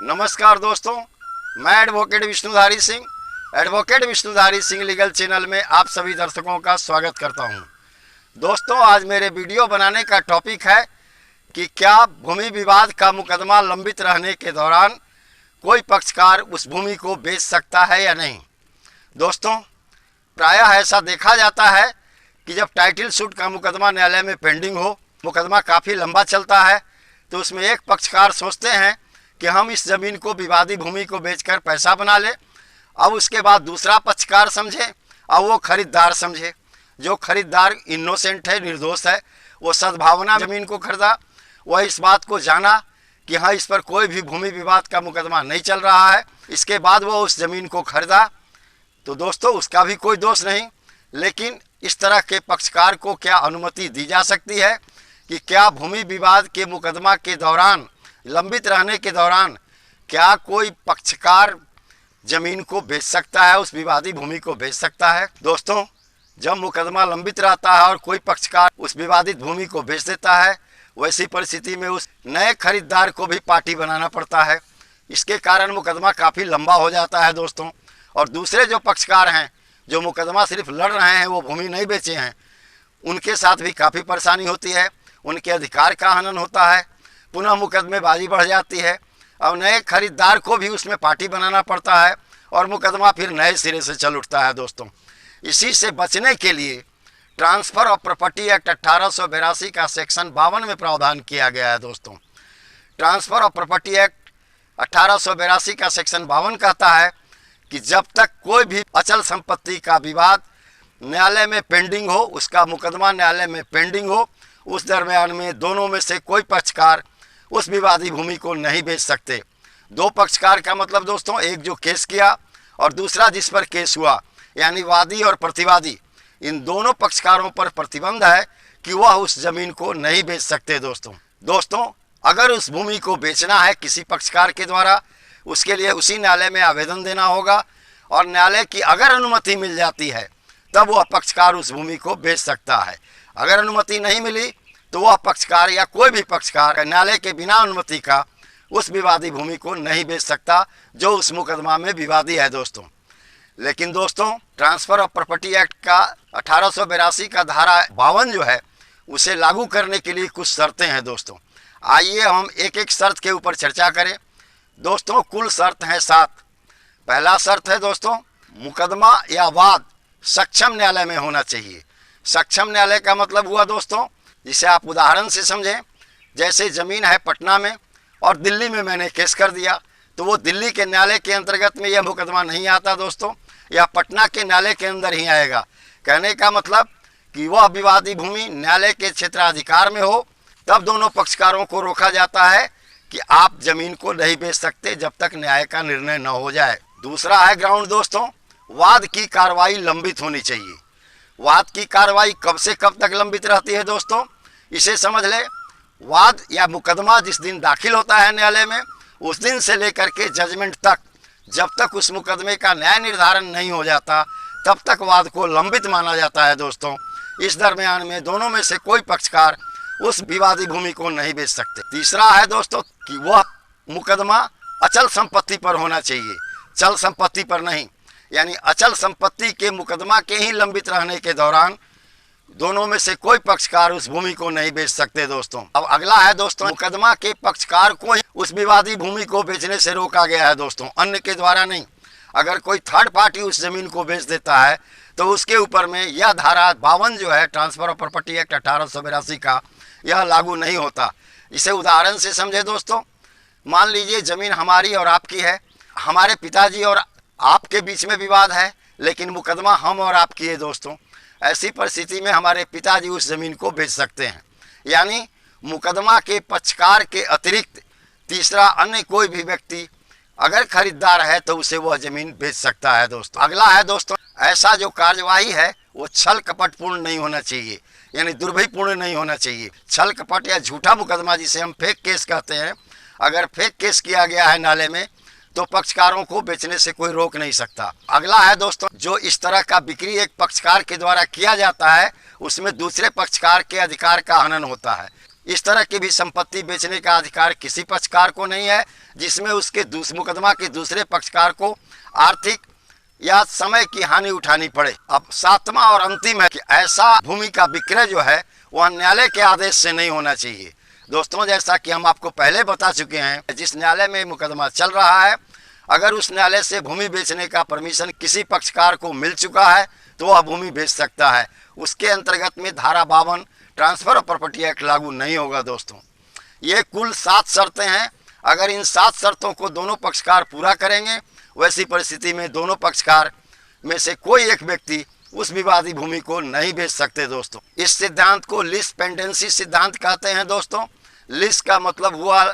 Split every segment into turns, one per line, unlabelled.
नमस्कार दोस्तों, मैं advocate Vishnudhari Singh legal channel में आप सभी दर्शकों का स्वागत करता हूं। दोस्तों, आज मेरे वीडियो बनाने का टॉपिक है कि क्या भूमि विवाद का मुकदमा लंबित रहने के दौरान कोई पक्षकार उस भूमि को बेच सकता है या नहीं। दोस्तों, प्रायः ऐसा देखा जाता है कि जब टाइटल सूट का मुकदमा न्यायालय में पेंडिंग हो, मुकदमा काफ़ी लंबा चलता है, तो उसमें एक पक्षकार सोचते हैं कि हम इस ज़मीन को विवादी भूमि को बेचकर पैसा बना ले। अब उसके बाद दूसरा पक्षकार समझे और वो खरीदार समझे। जो खरीदार इनोसेंट है, निर्दोष है, वो सद्भावना ज़मीन को खरीदा, वह इस बात को जाना कि हाँ, इस पर कोई भी भूमि विवाद का मुकदमा नहीं चल रहा है, इसके बाद वो उस ज़मीन को खरीदा, तो दोस्तों उसका भी कोई दोष नहीं। लेकिन इस तरह के पक्षकार को क्या अनुमति दी जा सकती है कि क्या भूमि विवाद के मुकदमा के दौरान, लंबित रहने के दौरान, क्या कोई पक्षकार ज़मीन को बेच सकता है, उस विवादी भूमि को बेच सकता है। दोस्तों, जब मुकदमा लंबित रहता है और कोई पक्षकार उस विवादित भूमि को बेच देता है, वैसी परिस्थिति में उस नए खरीदार को भी पार्टी बनाना पड़ता है। इसके कारण मुकदमा काफ़ी लंबा हो जाता है दोस्तों। और दूसरे जो पक्षकार हैं, जो मुकदमा सिर्फ लड़ रहे हैं, वो भूमि नहीं बेचे हैं, उनके साथ भी काफ़ी परेशानी होती है, उनके अधिकार का हनन होता है, पुनः मुकदमेबाजी बढ़ जाती है। अब नए खरीदार को भी उसमें पार्टी बनाना पड़ता है और मुकदमा फिर नए सिरे से चल उठता है। दोस्तों, इसी से बचने के लिए ट्रांसफ़र ऑफ प्रॉपर्टी एक्ट 1882 का सेक्शन 52 में प्रावधान किया गया है। दोस्तों, ट्रांसफ़र ऑफ प्रॉपर्टी एक्ट 1882 का सेक्शन 52 कहता है कि जब तक कोई भी अचल संपत्ति का विवाद न्यायालय में पेंडिंग हो, उसका मुकदमा न्यायालय में पेंडिंग हो, उस दरमियान में दोनों में से कोई पक्षकार उस विवादी भूमि को नहीं बेच सकते। दो पक्षकार का मतलब दोस्तों, एक जो केस किया और दूसरा जिस पर केस हुआ, यानी वादी और प्रतिवादी, इन दोनों पक्षकारों पर प्रतिबंध है कि वह उस ज़मीन को नहीं बेच सकते। दोस्तों, अगर उस भूमि को बेचना है किसी पक्षकार के द्वारा, उसके लिए उसी न्यायालय में आवेदन देना होगा और न्यायालय की अगर अनुमति मिल जाती है तब वह पक्षकार उस भूमि को बेच सकता है। अगर अनुमति नहीं मिली तो वह पक्षकार या कोई भी पक्षकार न्यायालय के बिना अनुमति का उस विवादी भूमि को नहीं बेच सकता जो उस मुकदमा में विवादी है। दोस्तों, लेकिन दोस्तों, ट्रांसफ़र ऑफ प्रॉपर्टी एक्ट का 1882 का धारा 52 जो है, उसे लागू करने के लिए कुछ शर्तें हैं। दोस्तों, आइए हम एक एक शर्त के ऊपर चर्चा करें। दोस्तों, कुल शर्त हैं 7। पहला शर्त है दोस्तों, मुकदमा या वाद सक्षम न्यायालय में होना चाहिए। सक्षम न्यायालय का मतलब हुआ दोस्तों, जिसे आप उदाहरण से समझें, जैसे ज़मीन है पटना में और दिल्ली में मैंने केस कर दिया, तो वो दिल्ली के न्यायालय के अंतर्गत में यह मुकदमा नहीं आता दोस्तों, यह पटना के न्यायालय के अंदर ही आएगा। कहने का मतलब कि वह विवादी भूमि न्यायालय के क्षेत्राधिकार में हो, तब दोनों पक्षकारों को रोका जाता है कि आप ज़मीन को नहीं बेच सकते जब तक न्याय का निर्णय न हो जाए। दूसरा है ग्राउंड दोस्तों, वाद की कार्रवाई लंबित होनी चाहिए। वाद की कार्रवाई कब से कब तक लंबित रहती है दोस्तों, इसे समझ ले। वाद या मुकदमा जिस दिन दाखिल होता है न्यायालय में, उस दिन से लेकर के जजमेंट तक, जब तक उस मुकदमे का न्याय निर्धारण नहीं हो जाता, तब तक वाद को लंबित माना जाता है। दोस्तों, इस दरमियान में दोनों में से कोई पक्षकार उस विवादी भूमि को नहीं बेच सकते। तीसरा है दोस्तों कि वह मुकदमा अचल संपत्ति पर होना चाहिए, चल संपत्ति पर नहीं। यानी अचल संपत्ति के मुकदमा के ही लंबित रहने के दौरान दोनों में से कोई पक्षकार उस भूमि को नहीं बेच सकते। दोस्तों, अब अगला है दोस्तों, मुकदमा के पक्षकार को ही उस विवादी भूमि को बेचने से रोका गया है दोस्तों, अन्य के द्वारा नहीं। अगर कोई थर्ड पार्टी उस जमीन को बेच देता है तो उसके ऊपर में यह धारा 52 जो है ट्रांसफ़र ऑफ प्रॉपर्टी एक्ट 1882 का, यह लागू नहीं होता। इसे उदाहरण से समझे दोस्तों, मान लीजिए ज़मीन हमारी और आपकी है, हमारे पिताजी और आपके बीच में विवाद है, लेकिन मुकदमा हम और आपकी है। दोस्तों, ऐसी परिस्थिति में हमारे पिताजी उस ज़मीन को बेच सकते हैं। यानी मुकदमा के पक्षकार के अतिरिक्त तीसरा अन्य कोई भी व्यक्ति अगर खरीदार है तो उसे वह ज़मीन बेच सकता है। दोस्तों, अगला है दोस्तों, ऐसा जो कार्यवाही है वो छल कपटपूर्ण नहीं होना चाहिए, यानी दुर्भावनापूर्ण नहीं होना चाहिए। छल कपट या झूठा मुकदमा, जिसे हम फेक केस कहते हैं, अगर फेक केस किया गया है न्यायालय में तो पक्षकारों को बेचने से कोई रोक नहीं सकता। अगला है दोस्तों, जो इस तरह का बिक्री एक पक्षकार के द्वारा किया जाता है, उसमें दूसरे पक्षकार के अधिकार का हनन होता है। इस तरह की भी संपत्ति बेचने का अधिकार किसी पक्षकार को नहीं है जिसमें उसके मुकदमा के दूसरे पक्षकार को आर्थिक या समय की हानि उठानी पड़े। अब सातवां और अंतिम है कि ऐसा भूमि का विक्रय जो है वह न्यायालय के आदेश से नहीं होना चाहिए। दोस्तों, जैसा कि हम आपको पहले बता चुके हैं, जिस न्यायालय में मुकदमा चल रहा है, अगर उस न्यायालय से भूमि बेचने का परमिशन किसी पक्षकार को मिल चुका है तो वह भूमि बेच सकता है। उसके अंतर्गत में धारा 52 ट्रांसफर ऑफ प्रॉपर्टी एक्ट लागू नहीं होगा। दोस्तों, ये कुल 7 शर्तें हैं। अगर इन 7 शर्तों को दोनों पक्षकार पूरा करेंगे, वैसी परिस्थिति में दोनों पक्षकार में से कोई एक व्यक्ति उस विवादी भूमि को नहीं बेच सकते। दोस्तों, इस सिद्धांत को लीज पेंडेंसी सिद्धांत कहते हैं। दोस्तों, लीज का मतलब हुआ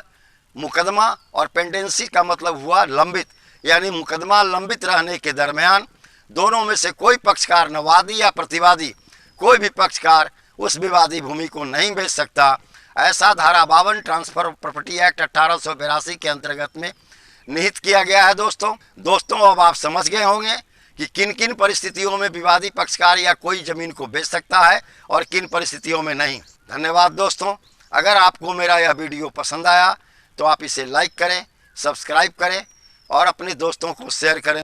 मुकदमा और पेंडेंसी का मतलब हुआ लंबित, यानी मुकदमा लंबित रहने के दरमियान दोनों में से कोई पक्षकार, न वादी या प्रतिवादी, कोई भी पक्षकार उस विवादी भूमि को नहीं बेच सकता। ऐसा धारा 52 ट्रांसफर ऑफ प्रॉपर्टी एक्ट 1882 के अंतर्गत में निहित किया गया है। दोस्तों, अब आप समझ गए होंगे कि किन किन परिस्थितियों में विवादी पक्षकार या कोई जमीन को बेच सकता है और किन परिस्थितियों में नहीं। धन्यवाद दोस्तों। अगर आपको मेरा यह वीडियो पसंद आया तो आप इसे लाइक करें, सब्सक्राइब करें और अपने दोस्तों को शेयर करें।